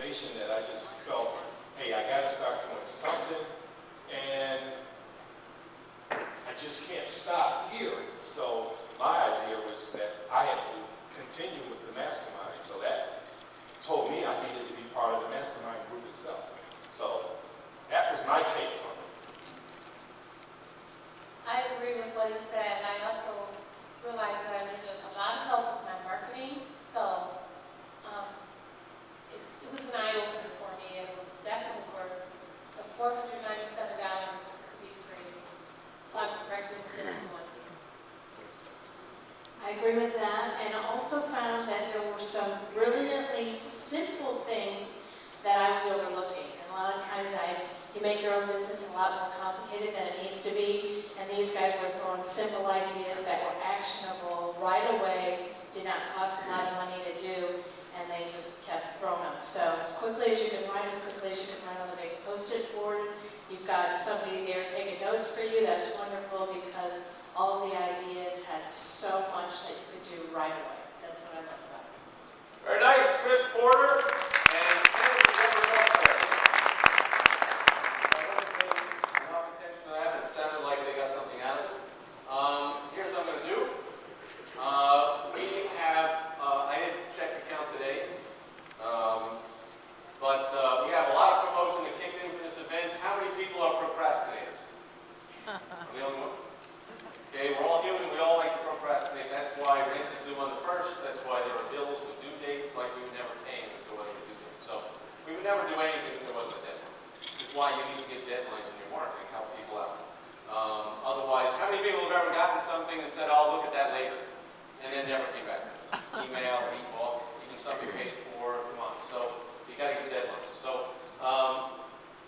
motivation that I just felt, hey, I got to start doing something, and I just can't stop here. So my idea was that I had to continue with the mastermind. So that told me I needed to be part of the mastermind group itself. So that was my take from it. I agree with what you said. I also realized that I needed a lot of help with my marketing. So it was an eye-opener for me. It was definitely worth the $497 to be free. So I would recommend it to everyone. I agree with that, and also found that there were some brilliantly simple things that I was overlooking. And a lot of times you make your own business a lot more complicated than it needs to be, and these guys were throwing simple ideas that were actionable right away, did not cost a lot of money to do, and they just kept throwing them. So as quickly as you can write, as quickly as you can write on the big post-it board, you've got somebody there taking notes for you. That's wonderful, because all of the ideas had so much that you could do right away. That's what I love about it. Very nice, Chris Porter, and thank you very much. I don't pay enough attention to that. It sounded like they got something out of it. Here's what I'm going to do. We have, I didn't check the count today, but we have a lot of promotion that kicked in for this event. How many people are procrastinators? I'm the only one? Okay, we're all human, we all like to procrastinate. That's why rent is due on the 1st. That's why there are bills with due dates, like we would never pay if there wasn't a due date. So we would never do anything if there wasn't a deadline. That's why you need to get deadlines in your marketing, help people out. Otherwise, how many people have ever gotten something and said, I'll look at that later, and then never came back? Email, e-book, even something paid for, come on. So you got to get deadlines. So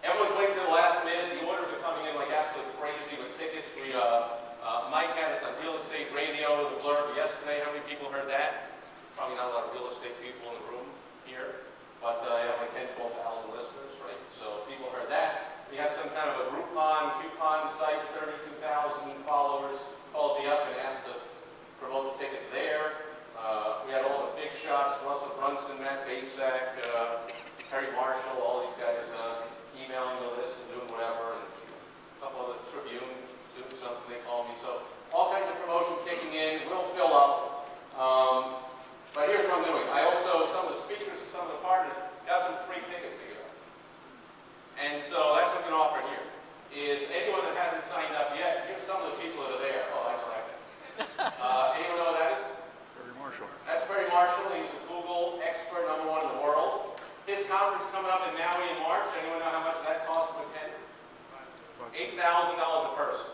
everyone's waiting to the last minute. The orders are coming in like absolutely crazy with tickets. Mike had us on real estate radio, the blurb yesterday. How many people heard that? Probably not a lot of real estate people in the room here, but I have like 10, 12,000 listeners, right? So people heard that. We have some kind of a Groupon coupon site, 32,000 followers called me up and asked to promote the tickets there. We had all the big shots, Russell Brunson, Matt Basak, Terry Marshall, all these guys emailing the list and doing whatever, and a couple of the Tribune doing something, they call me. So all kinds of promotion kicking in. We'll fill up. But here's what I'm doing. I also, some of the speakers and some of the partners got some free tickets to give out. And so that's what I'm going to offer here. Is anyone that hasn't signed up yet, here's some of the people that are there. Oh, I know that guy. Anyone know what that is? Perry Marshall. That's Perry Marshall. He's a Google expert, #1 in the world. His conference coming up in Maui in March. Anyone know how much that costs to attend? $8,000 a person.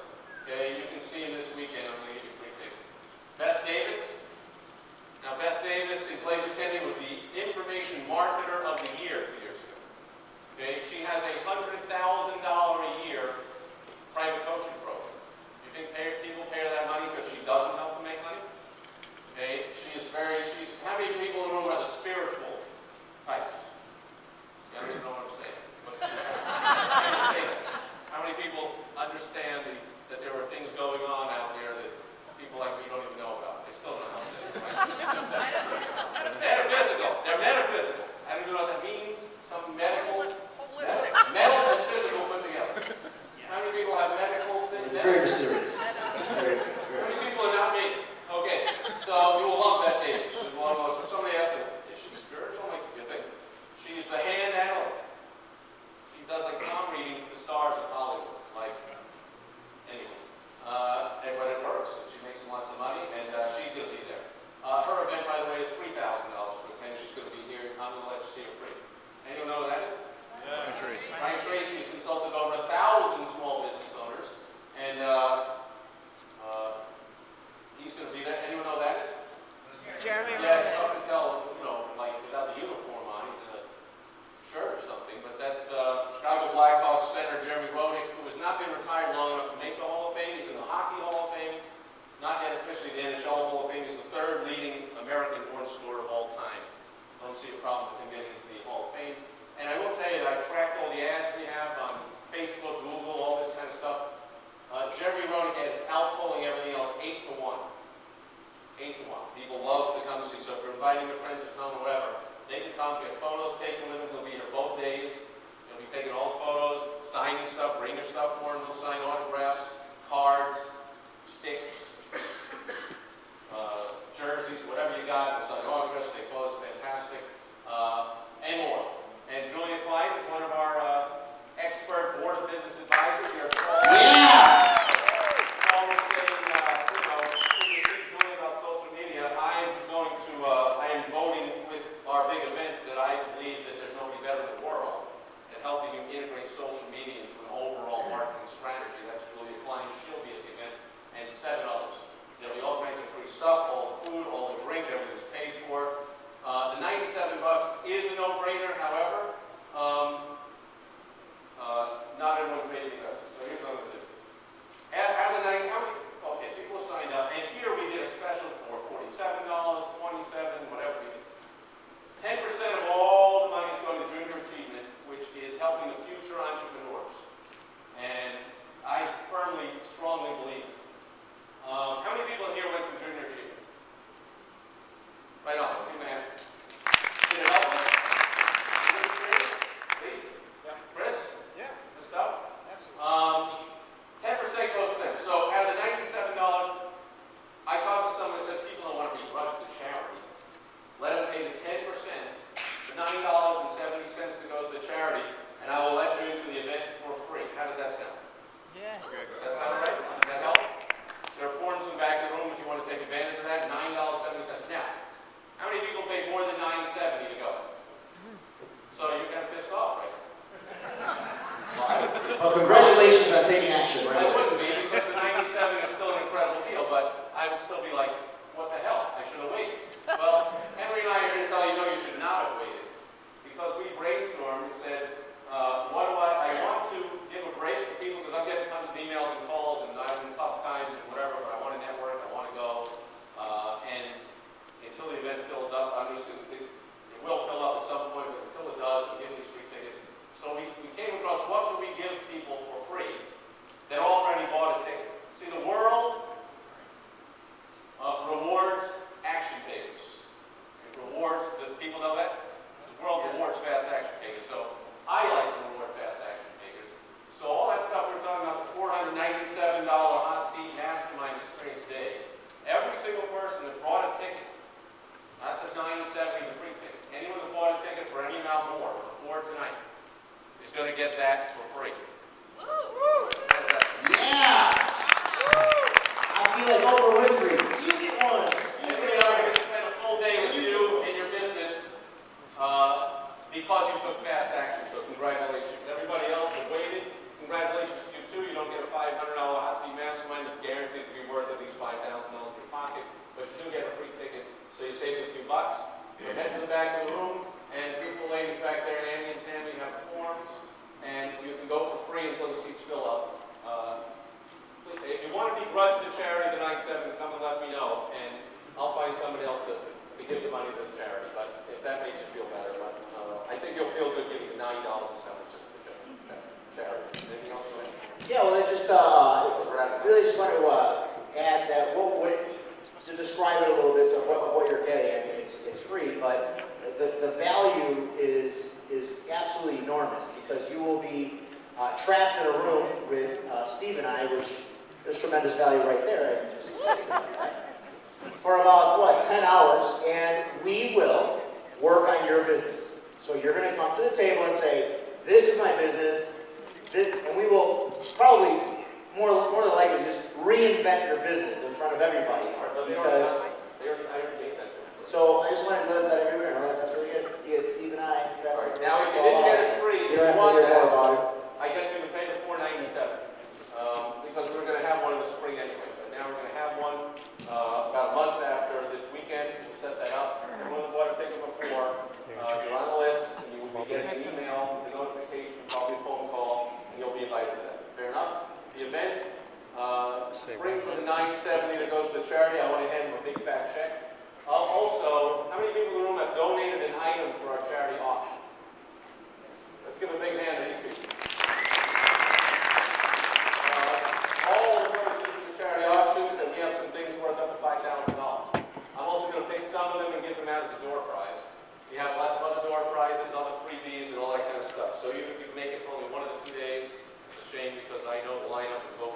Okay, you can see him this weekend. I'm going to give you free tickets. Beth Davis. Now, Beth Davis, in place attending, was the Information Marketer of the Year 2 years ago. Okay, she has a $100,000 a year private coaching program. You think people pay her that money because she doesn't help them make money? Okay, how many people in the room are the spiritual types? See, I don't even know what I'm saying. How many people understand that there are things going on out there that people like me don't even know about? They still don't know how to say it, right? Metaphysical. They're metaphysical. I don't even know what that means. Some medical. Holistic. Medical and physical put together. How many people have medical things? It's very mysterious. How many people are not me? Okay, so you will love that page. She's one of those. Somebody asked me, is she spiritual? I'm like, you think? She's the hand analyst. She does like palm reading to the stars of Hollywood. Like, anyway. But it works. She makes lots of money, and she's going to be there. Her event, by the way, is $3,000 to attend. She's going to be here. I'm going to let you see her free. Anyone know what that is? Yeah. Frank Tracy's consulted over 1,000 small business owners, and he's going to be there. Anyone know what that is? Jeremy. Yeah, it's tough to tell, like without the uniform on. He's in a shirt or something, but that's Chicago Blackhawks center Jeremy Roenick, who has not been retired long enough to make the Hall of Fame. He's in the Hockey Hall of Fame, not yet officially the NHL Hall of Fame. He's the 3rd leading American-born scorer of all time. Don't see a problem with him getting into the Hall of Fame. And I will tell you that I tracked all the ads we have on Facebook, Google, all this kind of stuff. Jeremy Roenick is outpulling everything else 8-1. 8-1. People love to come see. So if you're inviting your friends to come or whatever, they can come, get photos taken with him. He'll be here $9.70 that goes to the charity, and I will let you into the event for free. How does that sound? Yeah. Does that sound right? Does that help? There are forms in the back of the room if you want to take advantage of that. $9.70. Now, how many people paid more than $9.70 to go? So you're kind of pissed off, right? Well, congratulations on taking action, I right? wouldn't be, because the 97 is still an incredible deal, but I would still be like, what the hell? I should have waited. Well, Henry and I are here to tell you, no, you should not have waited. Because we brainstormed and said, I want to give a break to people, because I'm getting tons of emails and calls, and I'm in tough times and whatever, but I want to network, I want to go. And until the event fills up, it will fill up at some point, but until it does, we give these free tickets. So we came across, what can we give people for free that already bought a ticket? See, the world rewards action takers. It rewards, do people know that? The world rewards fast action takers. So I like to reward fast action takers. So all that stuff we're talking about, the $497 hot seat mastermind experience day, every single person that bought a ticket, not the $9.70, the free ticket, anyone that bought a ticket for any amount more before tonight is going to get that for free. How does that sound? Yeah! I feel like Oprah Winfrey. You get one. Henry and I are going to spend a full day with you and your business because you took fast action, so congratulations. Everybody else that waited, congratulations to you too. You don't get a $500 hot seat mastermind that's guaranteed to be worth at least $5,000 in your pocket, but you do get a free ticket, so you save a few bucks. So head to the back of the room, and beautiful ladies back there, Annie and Tammy, have the forms, and you can go for free until the seats fill up. If you want to begrudge the charity the $9.70, come and let me know, and I'll find somebody else to give the money to the charity. But if that makes you feel better, but I think you'll feel good giving the $9.70 to charity. Anything else you want to add? Yeah, well, I just really just want to add that to describe it a little bit, so what you're getting. I mean, it's free, but the value is absolutely enormous, because you will be trapped in a room with Steve and I, which there's tremendous value right there. I mean, just think about that. For about 10 hours, and we will work on your business. So you're going to come to the table and say, "This is my business," and we will probably more than likely just reinvent your business in front of everybody, because. So I just wanted to let everybody know that that's really good. You get Steve and I. Right. Now, if you didn't get it free, you don't have to hear more about it. I guess you would pay the $497 because we were going to have one in the spring anyway. But now we're going to have one about a month after this weekend. We'll set that up. Everyone that bought a ticket before, you're on the list, and you will be getting an email, the notification, probably a phone call, and you'll be invited to that. Fair enough? The event, spring for the $9.70 that goes to the charity. I want to hand them a big fat check. Also, how many people in the room have donated an item for our charity auction? Let's give a big hand to these people. All the proceeds of the charity auctions, and we have some things worth up to $5,000. I'm also going to pick some of them and give them out as a door prize. We have lots of other door prizes, other freebies, and all that kind of stuff. So even if you make it for only one of the 2 days, it's a shame, because I know the lineup would go